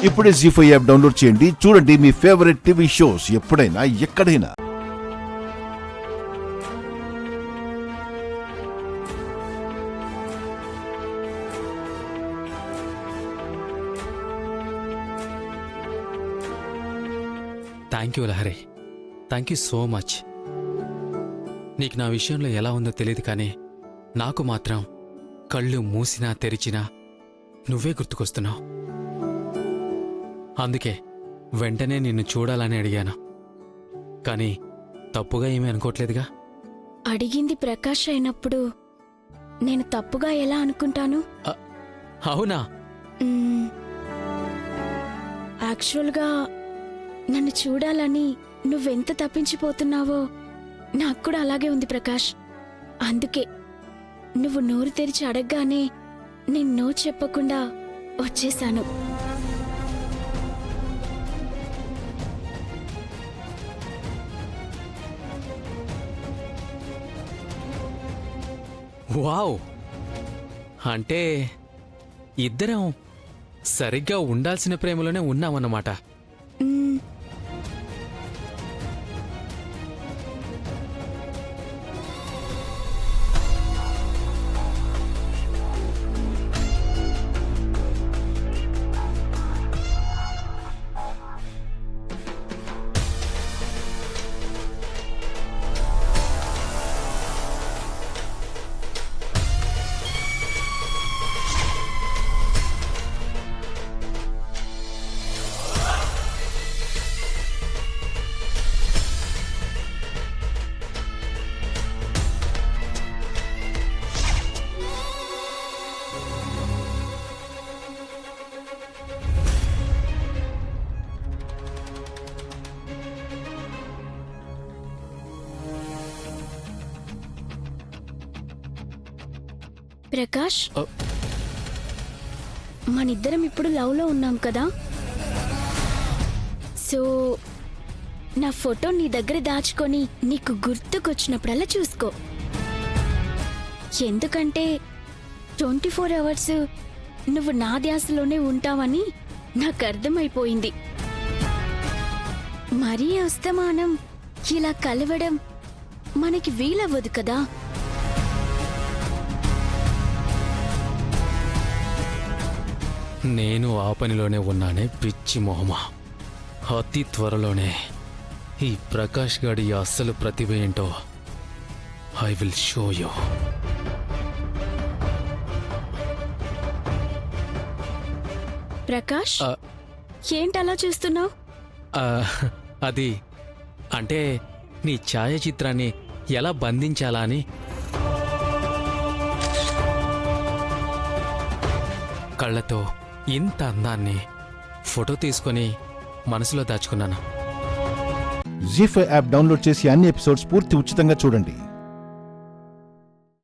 ఇప్పుడే జీ5 app download చేయండి. చూడండి మీ ఫేవరెట్ టీవీ షోస్ ఎప్పుడైనా ఎక్కడైనా. Thank you Lahari, thank you so much. నీకు నా విషయంలో ఎలా ఉందో తెలియదు, కానీ నాకు మాత్రం కళ్ళు మూసినా తెరిచినా నువ్వే గుర్తుకొస్తున్నావు. అందుకే వెంటనే నిన్ను చూడాలని అడిగాను. కానీ తప్పుగా ఏమీ అనుకోవట్లేదుగా? అడిగింది ప్రకాష్ అయినప్పుడు నేను తప్పుగా ఎలా అనుకుంటాను? అవునా? యాక్చువల్గా నన్ను చూడాలని నువ్వెంత తప్పించిపోతున్నావో నాకు కూడా అలాగే ఉంది ప్రకాష్. అందుకే నువ్వు నోరు తెరిచి అడగగానే నేను నో చెప్పకుండా వచ్చేశాను. వావ్! అంటే ఇద్దరం సరిగ్గా ఉండాల్సిన ప్రేమలోనే ఉన్నామన్నమాట. మ్మ్, ప్రకాష్, మనిద్దరం ఇప్పుడు లవ్లో ఉన్నాం కదా. సో నా ఫోటో నీ దగ్గర దాచుకొని నీకు గుర్తుకొచ్చినప్పుడల్లా చూసుకో. ఎందుకంటే 24 అవర్స్ నువ్వు నా ధ్యాసలోనే ఉంటావని నాకు అర్థమైపోయింది. మరీ అస్తమానం ఇలా కలవడం మనకి వీలవ్వదు కదా. నేను ఆ పనిలోనే ఉన్నానే పిచ్చి మొహమా. అతి త్వరలోనే ఈ ప్రకాష్ గాడి అస్సలు ప్రతిభ ఏంటో I will show you. Prakash, ఏంటలా చూస్తున్నావు? అది అంటే నీ ఛాయాచిత్రాన్ని ఎలా బంధించాలా అని. కళ్ళతో ఇంత అందాన్ని ఫోటో తీసుకొని మనసులో దాచుకున్నాను. జీ5 యాప్ డౌన్లోడ్ చేసి అన్ని ఎపిసోడ్స్ పూర్తి ఉచితంగా చూడండి.